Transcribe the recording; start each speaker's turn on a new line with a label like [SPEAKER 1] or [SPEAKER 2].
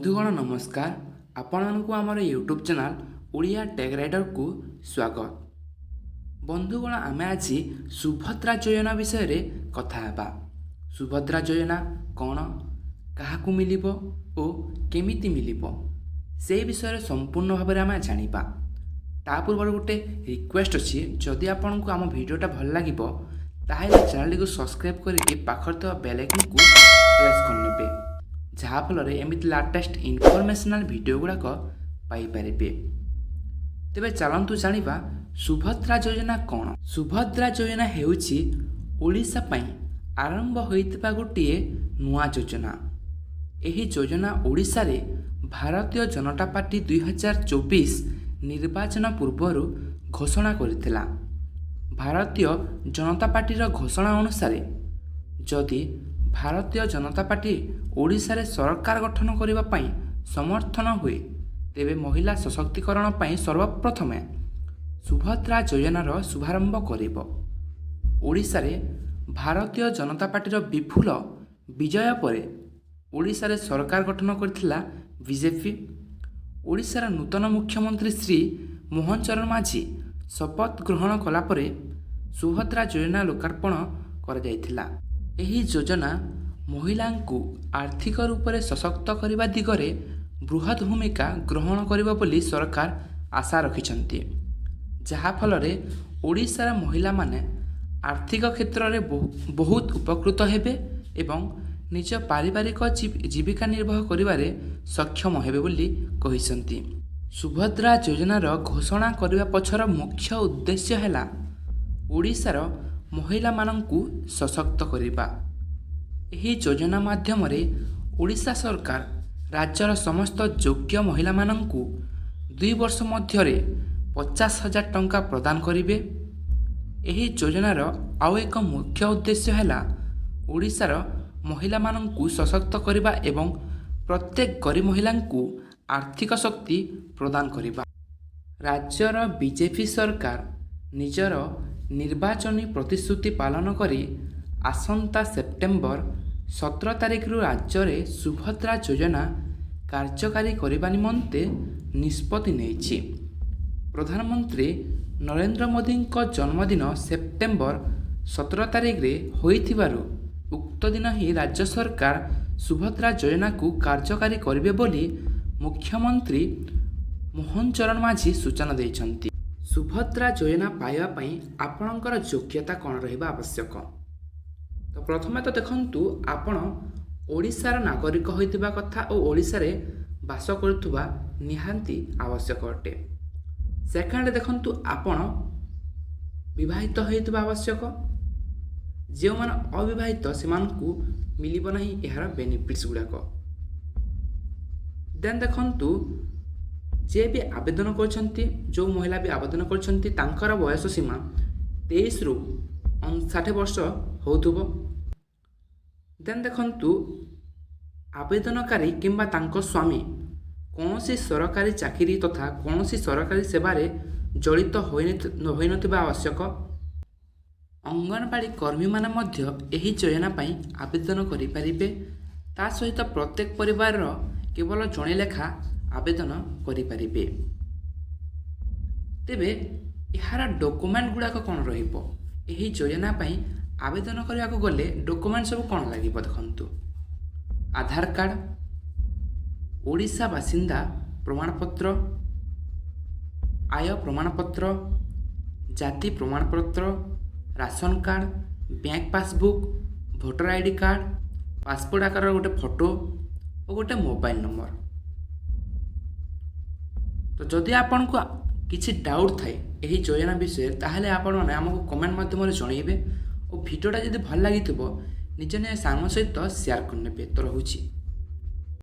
[SPEAKER 1] बंधुगण नमस्कार। आपको आमर YouTube channel Odia tech rider को स्वागत। बंधुगण आम आज सुभद्रा योजना विषय रे कथा हेबा। सुभद्रा योजना कौन, काहाकू मिलिबो ओ केमिति मिलिबो से विषय संपूर्ण भाव में आम जानिबा। ता पूर्व गोटे रिक्वेस्ट अच्छी, जदि आपको आम भिडियोटा भल लगे ताहेले चैनल को सब्सक्राइब करके पाखर तो बेल आइकन को प्रेस करनेबे, जहाँफल एमती लाटेस्ट इनफॉरमेशनल वीडियो गुड़ाक पाइपर। तेबे चलतु जानिबा सुभद्रा योजना कौन। सुभद्रा योजना हेउची ओडिशा पई आरंभ होइतिबा गोटिए नुआ योजना। एही योजना ओडिशा रे भारतीय जनता पार्टी 2024 निर्वाचन पूर्व घोषणा करथिला। भारतीय जनता पार्टीर घोषणा अनुसार जदि भारतीय जनता पार्टी ओडिशा रे सरकार गठन करने पाई समर्थन हुए, तेबे महिला सशक्तिकरण पाई सर्वप्रथमे सुभद्रा योजनार शुभारंभ करिब। ओडिशा रे भारतीय जनता पार्टीर विपुल विजय पर ओडिशा रे सरकार गठन करथिला बीजेपी। ओडिशार नूतन मुख्यमंत्री श्री मोहन चरण माझी शपथ ग्रहण कला परे सुभद्रा योजना लोकार्पण कर जायथिला। एही योजना महिलांकु आर्थिक रूप से सशक्त करने दिगरे बृहत भूमिका ग्रहण करिबो बोली सरकार आशा रखिछन्ति, जहाँफल ओडिशार महिला माने आर्थिक क्षेत्र में बहुत उपकृत हेबे एवं निज पारिवारिक जीविका निर्वाह करिबारे सक्षम हेबे बोली कहिसन्ति। सुभद्रा योजनार घोषणा करने पछर मुख्य उद्देश्य है ओडिशार महिला मानंकु सशक्त करिबा। एही योजना माध्यम ओडिशा सरकार राज्यर समस्त योग्य महिला मानंकु 2 वर्ष मध्यरे 50,000 टंका प्रदान करिवे। एही योजनार आउ एक मुख्य उद्देश्य है ओडिशार महिला मानंकु सशक्त करिबा एवं प्रत्येक गरीब महिलांकु आर्थिक शक्ति प्रदान करिबा। राज्यर बीजेपी सरकार निजर निर्वाचनी प्रतिश्रुति पालन करी आसंता सेप्टेम्बर 17 तारिख राज्य में सुभद्रा योजना कार्यकारी करने निमंते निष्पत्ति नेइछि। प्रधानमंत्री नरेंद्र मोदी जन्मदिन सेप्टेम्बर 17 तारिख रे होइथिबारु उक्त दिन ही राज्य सरकार सुभद्रा योजना को कार्यकारी करिवे बोली मुख्यमंत्री मोहन चरण माझी सूचना दैछन्ति। सुभद्रा योजना पाइबा पई आपणकर योग्यता कौन रहिबा आवश्यक। तो प्रथमे तो देखंतु आपण ओडिशार नागरिक होइतिबा कथा और ओडिशा रे बास करुथुबा निहांती आवश्यक अटे। सेकेंड देखंतु आपण विवाहित होइतिबा आवश्यक। जो मान अविवाहित सेमानकु मिलिबो नाही एहार बेनिफिट्स गुडाक। देन देखंतु जे भी आवेदन करछन्ती, जो महिला भी आवेदन करछन्ती तांकर बयस सीमा 23 रु 59 वर्ष होउथुबो। देन देखंतु आवेदनकारी किंबा तांको स्वामी कौनसी सरकारी चाकरी तथा कौनसी सरकारी सेवारे जड़ित होई नथिबा आवश्यक। अंगनवाड़ी कर्मी माने मध्य एही योजना पाई आवेदन करि परिबे। ता सहित प्रत्येक परिवार केवल जणे लेखा आवेदन करि परिबे। तेबे एहार डॉक्यूमेंट गुडाक कौन रहिबो। एही योजना पाई आवेदन करने को गले डॉक्यूमेंट सब कौन लगे देखंतु। आधार कार्ड, ओडिशा बासिंदा प्रमाणपत्र, आय प्रमाणपत्र, जाति प्रमाणपत्र, ration card, bank passbook, voter ID card, passport आकार गोटे फोटो और गोटे मोबाइल नंबर। तो जदि आपन को किसी डाउट थाए यही योजना विषय ताहले आपण माने हमको कमेंट माध्यम जनइबे और वीडियोटा जदि भल लगी निज निज सांग सहित शेयर करने। तो रहुछि।